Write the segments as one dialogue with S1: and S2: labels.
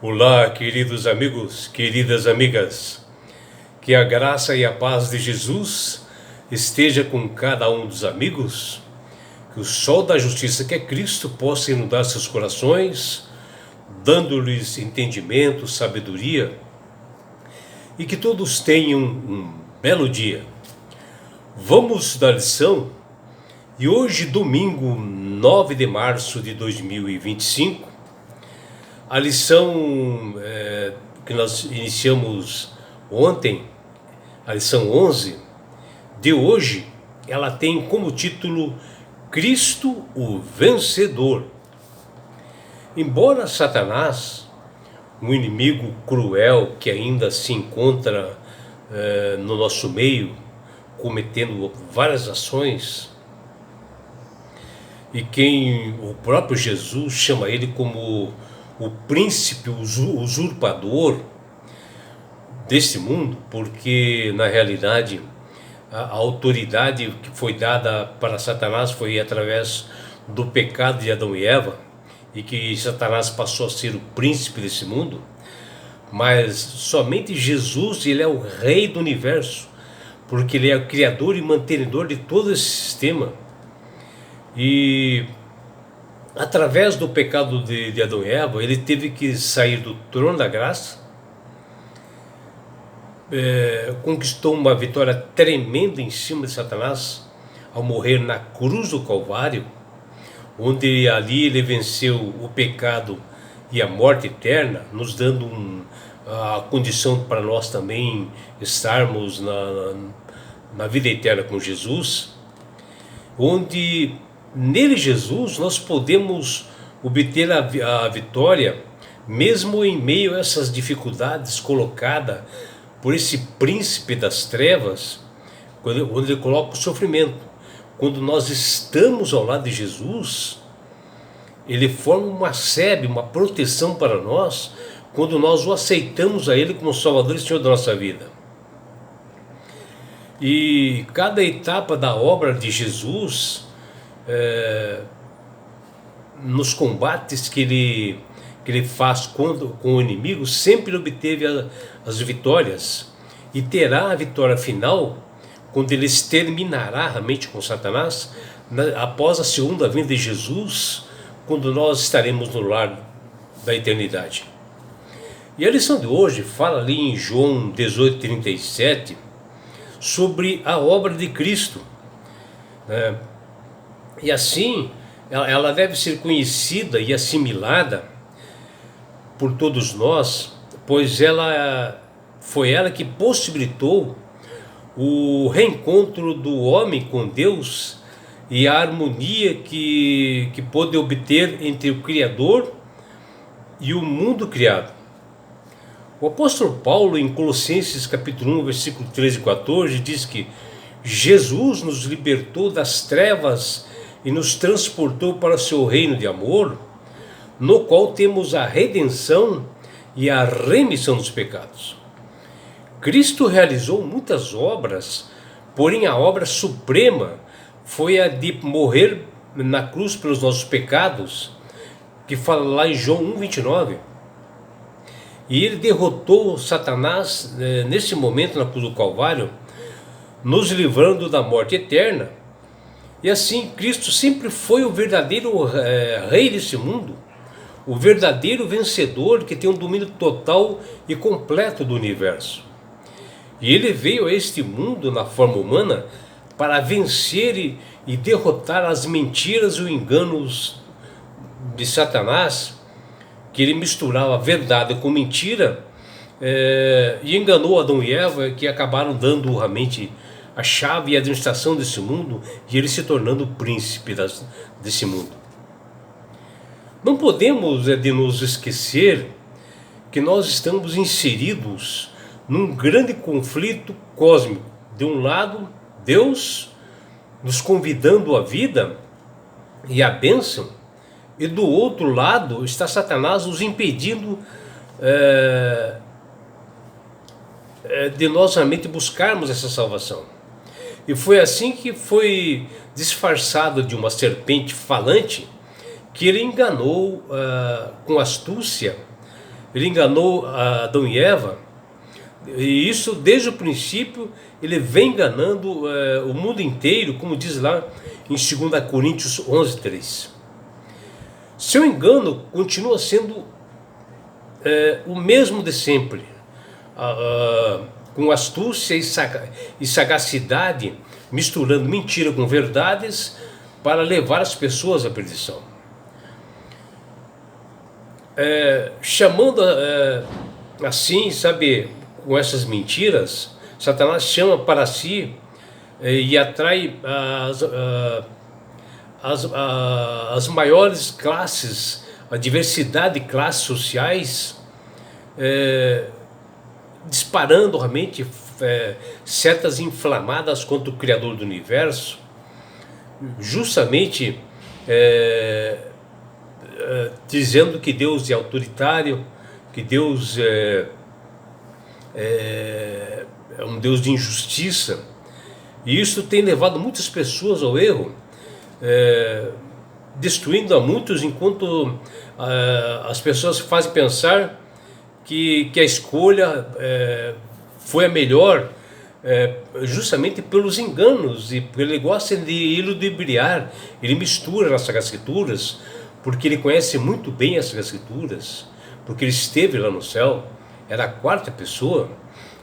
S1: Olá, queridos amigos, queridas amigas. Que a graça e a paz de Jesus esteja com cada um dos amigos. Que o sol da justiça, que é Cristo, possa inundar seus corações, dando-lhes entendimento, sabedoria, e que todos tenham um belo dia. Vamos da lição, e hoje, domingo 9 de março de 2025, a lição que nós iniciamos ontem, a lição 11 de hoje, ela tem como título Cristo o Vencedor. Embora Satanás, um inimigo cruel que ainda se encontra no nosso meio, cometendo várias ações, e quem o próprio Jesus chama ele como o príncipe usurpador desse mundo, porque na realidade a autoridade que foi dada para Satanás foi através do pecado de Adão e Eva, e que Satanás passou a ser o príncipe desse mundo. Mas somente Jesus, ele é o rei do universo, porque ele é o criador e mantenedor de todo esse sistema. E através do pecado de Adão e Eva, ele teve que sair do trono da graça, conquistou uma vitória tremenda em cima de Satanás, ao morrer na cruz do Calvário, onde ali ele venceu o pecado e a morte eterna, nos dando a condição para nós também estarmos na vida eterna com Jesus, onde nele, Jesus, nós podemos obter a vitória, mesmo em meio a essas dificuldades colocadas por esse príncipe das trevas, onde ele coloca o sofrimento. Quando nós estamos ao lado de Jesus, ele forma uma sebe, uma proteção para nós, quando nós o aceitamos a ele como Salvador e Senhor da nossa vida. E cada etapa da obra de Jesus, nos combates que ele faz com o inimigo, sempre obteve as vitórias, e terá a vitória final quando ele exterminará realmente com Satanás após a segunda vinda de Jesus, quando nós estaremos no lar da eternidade. E a lição de hoje fala ali em João 18:37 sobre a obra de Cristo, e assim ela deve ser conhecida e assimilada por todos nós, pois foi ela que possibilitou o reencontro do homem com Deus e a harmonia que pôde obter entre o Criador e o mundo criado. O apóstolo Paulo, em Colossenses capítulo 1, versículo 13 e 14, diz que Jesus nos libertou das trevas e nos transportou para o seu reino de amor, no qual temos a redenção e a remissão dos pecados. Cristo realizou muitas obras, porém a obra suprema foi a de morrer na cruz pelos nossos pecados, que fala lá em João 1:29. E ele derrotou Satanás nesse momento na cruz do Calvário, nos livrando da morte eterna. E assim, Cristo sempre foi o verdadeiro rei desse mundo, o verdadeiro vencedor que tem um domínio total e completo do universo. E ele veio a este mundo na forma humana para vencer e derrotar as mentiras e os enganos de Satanás, que ele misturava verdade com mentira, e enganou Adão e Eva, que acabaram dando realmente a chave e a administração desse mundo, e ele se tornando o príncipe desse mundo. Não podemos de nos esquecer que nós estamos inseridos num grande conflito cósmico. De um lado, Deus nos convidando à vida e à bênção, e do outro lado está Satanás nos impedindo de nós realmente buscarmos essa salvação. E foi assim que foi disfarçado de uma serpente falante, que ele enganou com astúcia ele enganou Adão e Eva, e isso desde o princípio ele vem enganando o mundo inteiro, como diz lá em 2 Coríntios 11:3. Seu engano continua sendo o mesmo de sempre, com astúcia e sagacidade, misturando mentira com verdades para levar as pessoas à perdição. Chamando assim, sabe, com essas mentiras, Satanás chama para si e atrai as maiores classes, a diversidade de classes sociais, disparando realmente setas inflamadas contra o Criador do Universo, justamente dizendo que Deus é autoritário, que Deus é um Deus de injustiça, e isso tem levado muitas pessoas ao erro, destruindo a muitos, enquanto as pessoas fazem pensar que a escolha foi a melhor, justamente pelos enganos, e ele gosta de ludibriar, ele mistura as Escrituras, porque ele conhece muito bem as Escrituras, porque ele esteve lá no céu, era a quarta pessoa,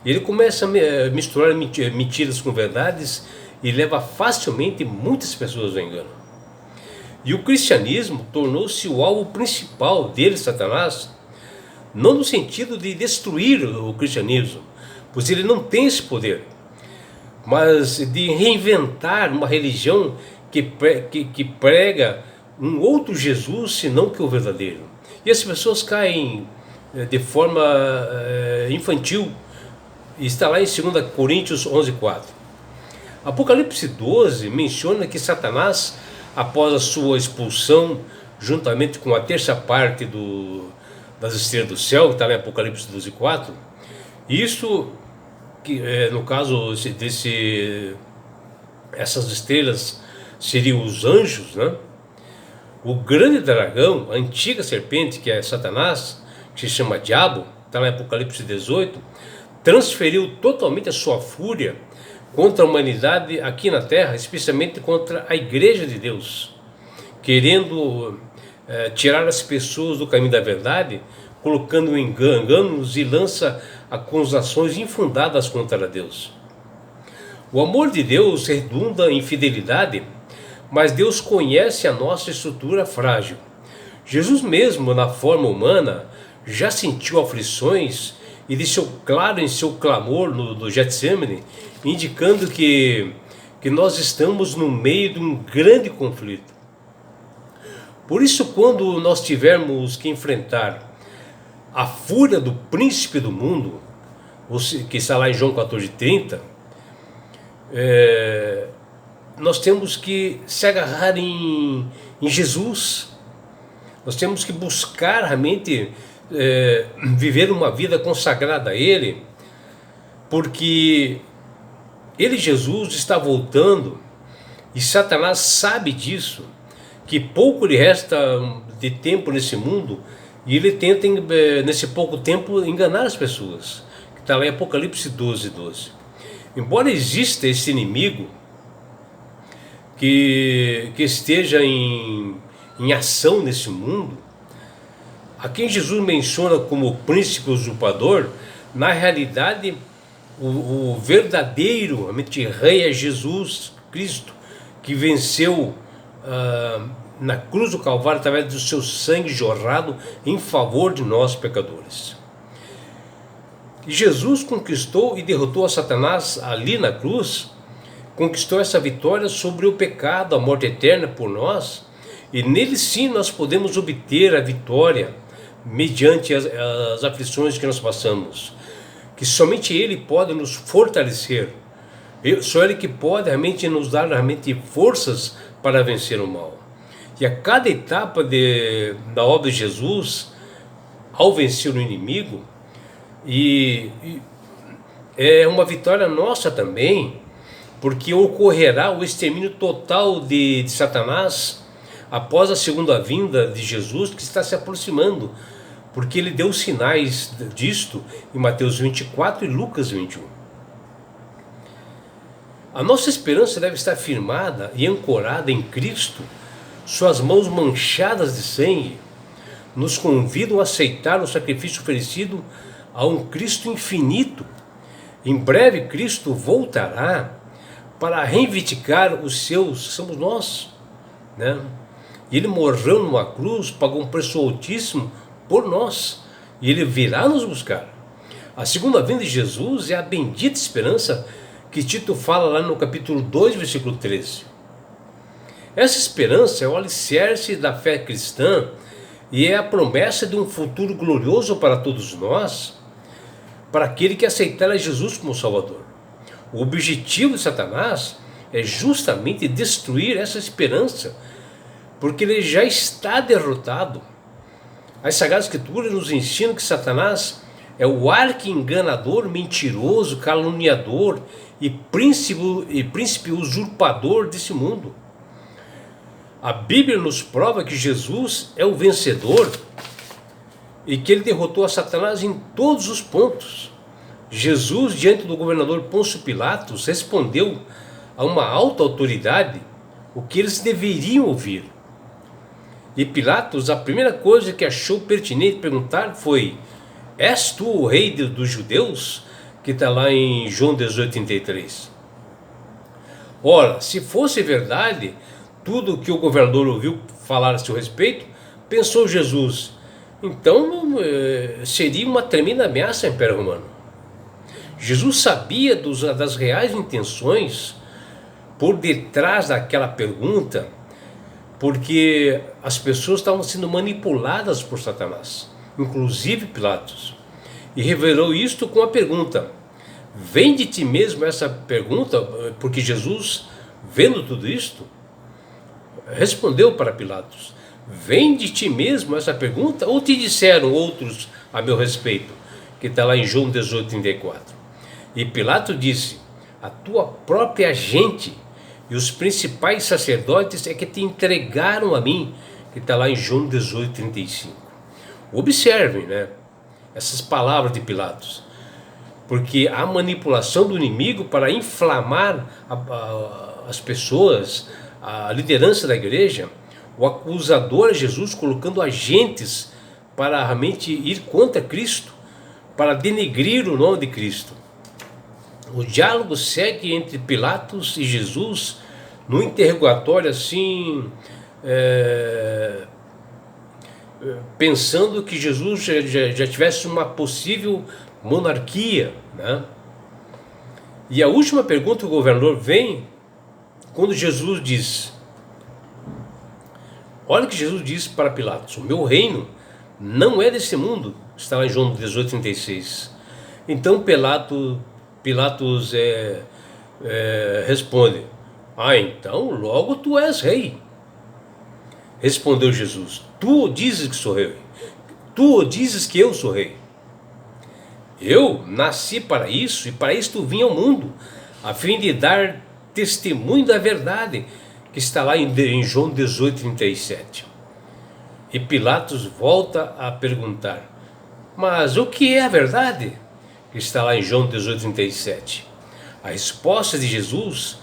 S1: e ele começa a misturar mentiras com verdades e leva facilmente muitas pessoas ao engano. E o cristianismo tornou-se o alvo principal dele, Satanás, não no sentido de destruir o cristianismo, pois ele não tem esse poder, mas de reinventar uma religião que prega um outro Jesus, senão que o verdadeiro. E as pessoas caem de forma infantil. Está lá em 2 Coríntios 11:4. Apocalipse 12 menciona que Satanás, após a sua expulsão, juntamente com a terça parte das estrelas do céu, que está lá em Apocalipse 12:4, isso, que no caso essas estrelas seriam os anjos, né? O grande dragão, a antiga serpente, que é Satanás, que se chama Diabo, está lá em Apocalipse 18, transferiu totalmente a sua fúria contra a humanidade aqui na Terra, especialmente contra a Igreja de Deus, querendo tirar as pessoas do caminho da verdade, colocando enganos, e lança acusações infundadas contra Deus. O amor de Deus redunda em fidelidade, mas Deus conhece a nossa estrutura frágil. Jesus mesmo, na forma humana, já sentiu aflições e deixou claro em seu clamor no Getsemane, indicando que nós estamos no meio de um grande conflito. Por isso, quando nós tivermos que enfrentar a fúria do príncipe do mundo, que está lá em João 14:30, nós temos que se agarrar em Jesus. Nós temos que buscar realmente viver uma vida consagrada a Ele, porque Ele, Jesus, está voltando, e Satanás sabe disso, que pouco lhe resta de tempo nesse mundo, e ele tenta nesse pouco tempo enganar as pessoas, que está lá em Apocalipse 12:12. Embora exista esse inimigo que esteja em ação nesse mundo, a quem Jesus menciona como príncipe usurpador, na realidade o verdadeiro rei é Jesus Cristo, que venceu na cruz do Calvário através do seu sangue jorrado em favor de nós pecadores. E Jesus conquistou e derrotou a Satanás ali na cruz, conquistou essa vitória sobre o pecado, a morte eterna por nós, e nele sim nós podemos obter a vitória mediante as aflições que nós passamos, que somente Ele pode nos fortalecer, só Ele que pode realmente nos dar realmente forças para vencer o mal. E a cada etapa da obra de Jesus, ao vencer o inimigo, e é uma vitória nossa também, porque ocorrerá o extermínio total de Satanás após a segunda vinda de Jesus, que está se aproximando, porque ele deu sinais disto em Mateus 24 e Lucas 21. A nossa esperança deve estar firmada e ancorada em Cristo. Suas mãos manchadas de sangue nos convidam a aceitar o sacrifício oferecido a um Cristo infinito. Em breve Cristo voltará para reivindicar os seus, que somos nós, né? E ele morreu numa cruz, pagou um preço altíssimo por nós, e ele virá nos buscar. A segunda vinda de Jesus é a bendita esperança que Tito fala lá no capítulo 2, versículo 13. Essa esperança é o alicerce da fé cristã e é a promessa de um futuro glorioso para todos nós, para aquele que aceitar a Jesus como Salvador. O objetivo de Satanás é justamente destruir essa esperança, porque ele já está derrotado. As Sagradas Escrituras nos ensinam que Satanás é o arqui-enganador, mentiroso, caluniador e príncipe usurpador desse mundo. A Bíblia nos prova que Jesus é o vencedor e que ele derrotou a Satanás em todos os pontos. Jesus, diante do governador Pôncio Pilatos, respondeu a uma alta autoridade o que eles deveriam ouvir. E Pilatos, a primeira coisa que achou pertinente perguntar foi: és tu o rei dos judeus? Que está lá em João 18:33. Ora, se fosse verdade tudo o que o governador ouviu falar a seu respeito, pensou Jesus, então seria uma tremenda ameaça ao Império Romano. Jesus sabia das reais intenções por detrás daquela pergunta, porque as pessoas estavam sendo manipuladas por Satanás, inclusive Pilatos, e revelou isto com a pergunta: vem de ti mesmo essa pergunta? Porque Jesus, vendo tudo isto, respondeu para Pilatos: vem de ti mesmo essa pergunta, ou te disseram outros a meu respeito? Que está lá em João 18:34. E Pilatos disse: a tua própria gente e os principais sacerdotes é que te entregaram a mim, que está lá em João 18:35. Observem, né, essas palavras de Pilatos, porque a manipulação do inimigo para inflamar as pessoas, a liderança da igreja, o acusador é Jesus colocando agentes para realmente ir contra Cristo, para denegrir o nome de Cristo. O diálogo segue entre Pilatos e Jesus no interrogatório assim, pensando que Jesus já tivesse uma possível monarquia, né? E a última pergunta do governador vem quando Jesus diz, olha o que Jesus disse para Pilatos: o meu reino não é desse mundo. Está lá em João 18:36. Então Pilatos responde: então logo tu és rei. Respondeu Jesus: tu dizes que sou rei, tu dizes que eu sou rei. Eu nasci para isso, e para isto vim ao mundo, a fim de dar testemunho da verdade, que está lá em João 18:37. E Pilatos volta a perguntar: mas o que é a verdade? Que está lá em João 18:37. A resposta de Jesus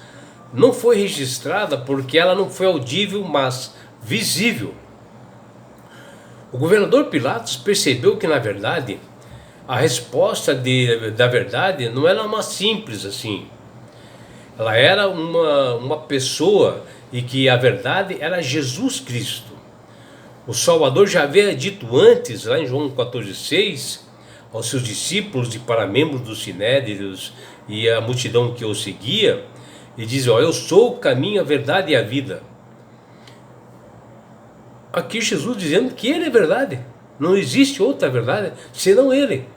S1: não foi registrada porque ela não foi audível, mas visível. O governador Pilatos percebeu que, na verdade, a resposta da verdade não era uma simples assim. Ela era uma pessoa, e que a verdade era Jesus Cristo. O Salvador já havia dito antes, lá em João 14:6, aos seus discípulos e para membros dos sinédrios e a multidão que o seguia, e diz: eu sou o caminho, a verdade e a vida. Aqui Jesus dizendo que ele é verdade, não existe outra verdade senão ele.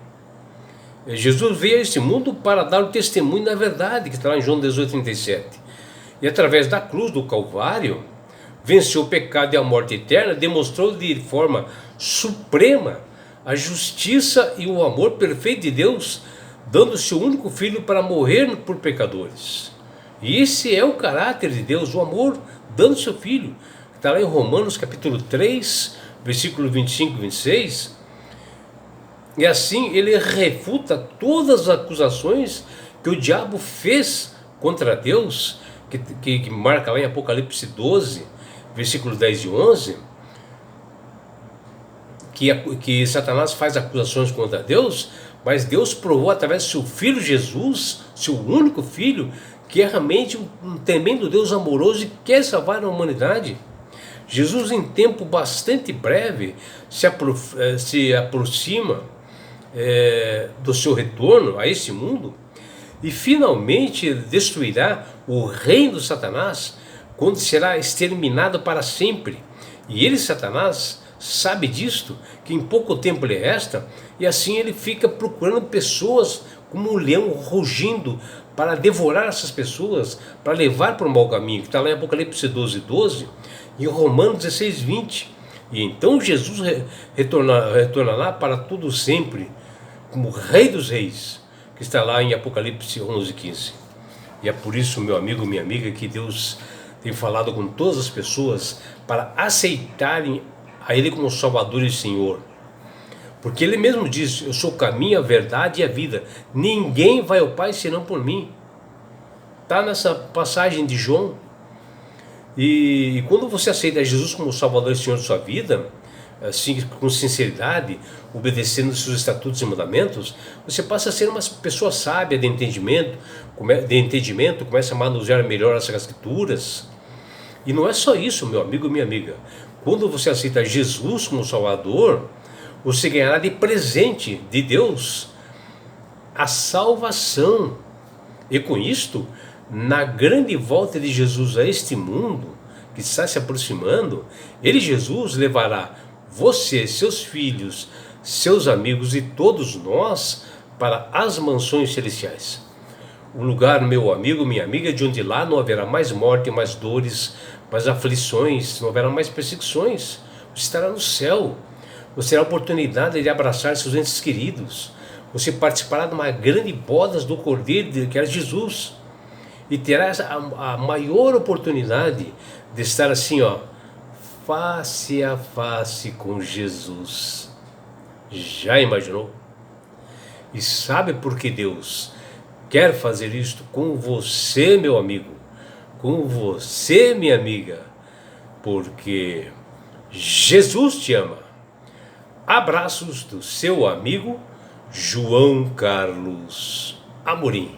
S1: Jesus veio a esse mundo para dar o testemunho da verdade, que está lá em João 18:37. E através da cruz do Calvário, venceu o pecado e a morte eterna, demonstrou de forma suprema a justiça e o amor perfeito de Deus, dando seu único filho para morrer por pecadores. E esse é o caráter de Deus, o amor, dando seu filho. Está lá em Romanos capítulo 3, versículo 25 e 26, E assim ele refuta todas as acusações que o diabo fez contra Deus, que marca lá em Apocalipse 12, versículos 10 e 11, que Satanás faz acusações contra Deus, mas Deus provou através do seu Filho Jesus, seu único Filho, que é realmente um tremendo Deus amoroso e quer salvar a humanidade. Jesus, em tempo bastante breve, se aproxima do seu retorno a esse mundo, e finalmente destruirá o reino de Satanás, quando será exterminado para sempre. E ele, Satanás, sabe disto, que em pouco tempo lhe resta, e assim ele fica procurando pessoas como um leão rugindo para devorar essas pessoas, para levar para um mau caminho, que está lá em Apocalipse 12, 12, e em Romanos 16, 20. E então Jesus retornará para tudo sempre, como Rei dos Reis, que está lá em Apocalipse 11, 15. E é por isso, meu amigo, minha amiga, que Deus tem falado com todas as pessoas para aceitarem a Ele como Salvador e Senhor. Porque Ele mesmo diz: eu sou o caminho, a verdade e a vida. Ninguém vai ao Pai senão por mim. Está nessa passagem de João. E quando você aceita Jesus como Salvador e Senhor de sua vida, assim, com sinceridade, obedecendo os seus estatutos e mandamentos, você passa a ser uma pessoa sábia de entendimento, começa a manusear melhor as escrituras. E não é só isso, meu amigo, minha amiga. Quando você aceita Jesus como Salvador, você ganhará de presente de Deus a salvação. E com isto, na grande volta de Jesus a este mundo, que está se aproximando, Ele, Jesus, levará você, seus filhos, seus amigos e todos nós para as mansões celestiais. O lugar, meu amigo, minha amiga, de onde lá não haverá mais morte, mais dores, mais aflições, não haverá mais perseguições. Você estará no céu. Você terá a oportunidade de abraçar seus entes queridos. Você participará de uma grande boda do Cordeiro, que era Jesus. E terá a maior oportunidade de estar assim, face a face com Jesus. Já imaginou? E sabe por que Deus quer fazer isto com você, meu amigo? Com você, minha amiga? Porque Jesus te ama. Abraços do seu amigo João Carlos Amorim.